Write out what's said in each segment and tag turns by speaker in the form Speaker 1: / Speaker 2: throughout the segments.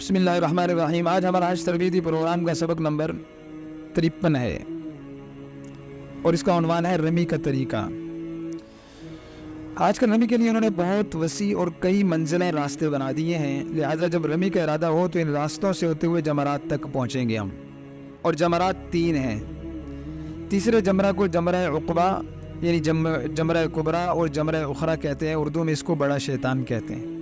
Speaker 1: بسم اللہ الرحمن الرحیم۔ آج ہمارا حج تربیتی پروگرام کا سبق نمبر 53 ہے اور اس کا عنوان ہے رمی کا طریقہ۔ آج کل رمی کے لیے انہوں نے بہت وسیع اور کئی منزلیں راستے بنا دیے ہیں، لہٰذا جب رمی کا ارادہ ہو تو ان راستوں سے ہوتے ہوئے جمرات تک پہنچیں گے ہم۔ اور جمرات 3 ہیں۔ تیسرے جمرہ کو جمرہ عقبہ یعنی جمرہ کبریٰ اور جمرہ اخریٰ کہتے ہیں، اردو میں اس کو بڑا شیطان کہتے ہیں۔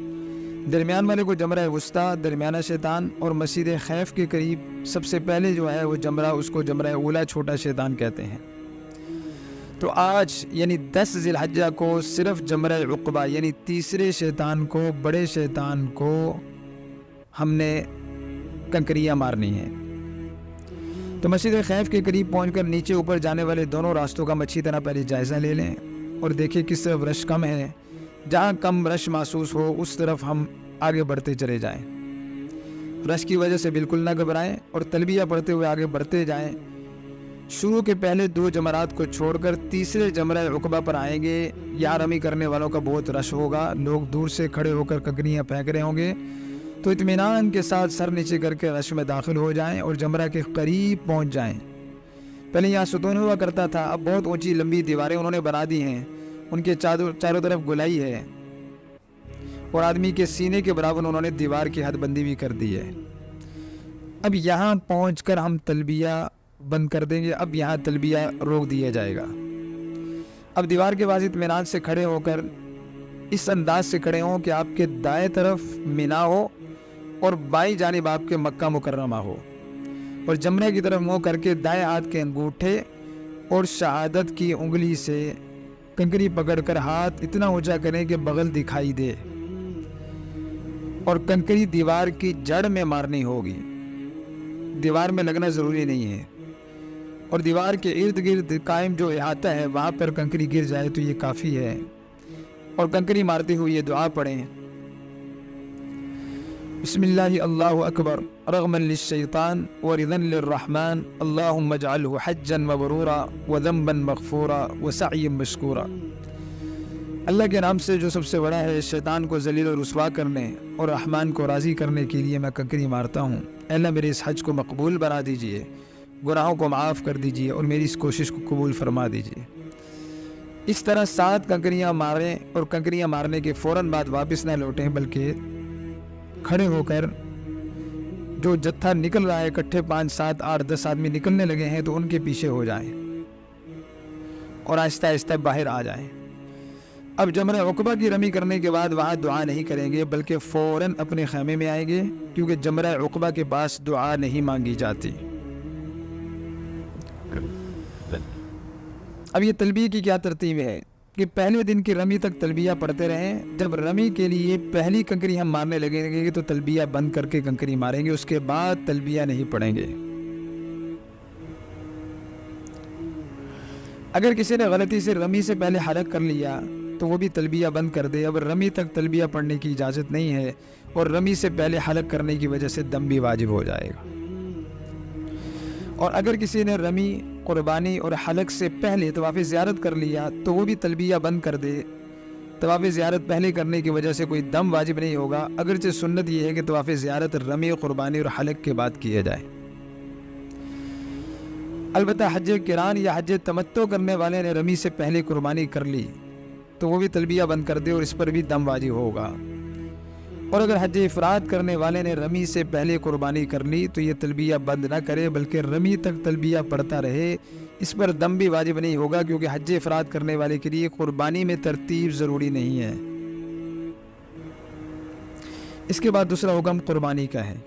Speaker 1: درمیان والے کو جمرہ وسطیٰ درمیانہ شیطان، اور مسجد خیف کے قریب سب سے پہلے جو ہے وہ جمرہ، اس کو جمرہ اولیٰ چھوٹا شیطان کہتے ہیں۔ تو آج یعنی 10 ذی الحجہ کو صرف جمرہ عقبہ یعنی تیسرے شیطان کو، بڑے شیطان کو ہم نے کنکریاں مارنی ہیں۔ تو مسجد خیف کے قریب پہنچ کر نیچے اوپر جانے والے دونوں راستوں کا اچھی طرح پہلے جائزہ لے لیں اور دیکھیں کس طرف رش کم ہے۔ جہاں کم رش محسوس ہو اس طرف ہم آگے بڑھتے چلے جائیں۔ رش کی وجہ سے بالکل نہ گھبرائیں اور تلبیہ پڑھتے ہوئے آگے بڑھتے جائیں۔ شروع کے پہلے 2 جمرات کو چھوڑ کر تیسرے جمرہ عقبہ پر آئیں گے۔ یا رمی کرنے والوں کا بہت رش ہوگا، لوگ دور سے کھڑے ہو کر کنکریاں پھینک رہے ہوں گے، تو اطمینان کے ساتھ سر نیچے کر کے رش میں داخل ہو جائیں اور جمرہ کے قریب پہنچ جائیں۔ پہلے یہاں ستون ہوا کرتا تھا، اب بہت اونچی لمبی دیواریں انہوں نے بنا دی ہیں، ان کے چاروں طرف گلائی ہے اور آدمی کے سینے کے برابر انہوں نے دیوار کی حد بندی بھی کر دی ہے۔ اب یہاں پہنچ کر ہم تلبیہ بند کر دیں گے، اب یہاں تلبیہ روک دیا جائے گا۔ اب دیوار کے پاس اطمینان سے کھڑے ہو کر اس انداز سے کھڑے ہوں کہ آپ کے دائیں طرف مینا ہو اور بائیں جانب آپ کے مکہ مکرمہ ہو، اور جمرے کی طرف منہ کر کے دائیں ہاتھ کے انگوٹھے اور شہادت کی انگلی سے کنکری پکڑ کر ہاتھ اتنا اونچا کریں کہ بغل دکھائی دے، اور کنکری دیوار کی جڑ میں مارنی ہوگی، دیوار میں لگنا ضروری نہیں ہے، اور دیوار کے ارد گرد قائم جو احاطہ ہے وہاں پر کنکری گر جائے تو یہ کافی ہے۔ اور کنکری مارتے ہوئے یہ دعا پڑھیں، بسم اللہ اللہ اکبر رغما للشیطان ورضا للرحمن اللہم اجعلہ حجا مبرورا وذنبا مغفورا وسعیا مشکورا۔ اللہ کے نام سے جو سب سے بڑا ہے، شیطان کو ذلیل و رسوا کرنے اور رحمان کو راضی کرنے کے لیے میں کنکری مارتا ہوں۔ اے اللہ میرے اس حج کو مقبول بنا دیجئے، گناہوں کو معاف کر دیجئے اور میری اس کوشش کو قبول فرما دیجئے۔ اس طرح 7 کنکریاں ماریں اور کنکریاں مارنے کے فوراً بعد واپس نہ لوٹیں، بلکہ کھڑے ہو کر جو جتھا نکل رہا ہے، اکٹھے 5 7 8 10 آدمی نکلنے لگے ہیں تو ان کے پیچھے ہو جائیں اور آہستہ آہستہ باہر آ جائیں۔ اب جمرہ عقبہ کی رمی کرنے کے بعد وہاں دعا نہیں کریں گے، بلکہ فوراً اپنے خیمے میں آئیں گے، کیونکہ جمرہ عقبہ کے پاس دعا نہیں مانگی جاتی۔ اب یہ تلبیہ کی کیا ترتیب ہے کہ پہلے دن کی رمی تک تلبیہ پڑھتے رہیں۔ جب رمی کے لیے پہلی کنکری ہم مارنے لگیں گے تو تلبیہ بند کر کے کنکری ماریں گے، اس کے بعد تلبیہ نہیں پڑھیں گے۔ اگر کسی نے غلطی سے رمی سے پہلے حلق کر لیا تو وہ بھی تلبیہ بند کر دے۔ اب رمی تک تلبیہ پڑھنے کی اجازت نہیں ہے، اور رمی سے پہلے حلق کرنے کی وجہ سے دم بھی واجب ہو جائے گا۔ اور اگر کسی نے رمی، قربانی اور حلق سے پہلے طواف زیارت کر لیا تو وہ بھی تلبیہ بند کر دے۔ طواف زیارت پہلے کرنے کی وجہ سے کوئی دم واجب نہیں ہوگا، اگرچہ سنت یہ ہے کہ طواف زیارت رمی، قربانی اور حلق کے بعد کیا جائے۔ البتہ حج قران یا حج تمتع کرنے والے نے رمی سے پہلے قربانی کر لی تو وہ بھی تلبیہ بند کر دے اور اس پر بھی دم واجب ہوگا۔ اور اگر حج افراد کرنے والے نے رمی سے پہلے قربانی کر لی تو یہ تلبیہ بند نہ کرے، بلکہ رمی تک تلبیہ پڑھتا رہے، اس پر دم بھی واجب نہیں ہوگا، کیونکہ حج افراد کرنے والے کے لیے قربانی میں ترتیب ضروری نہیں ہے۔ اس کے بعد دوسرا حکم قربانی کا ہے۔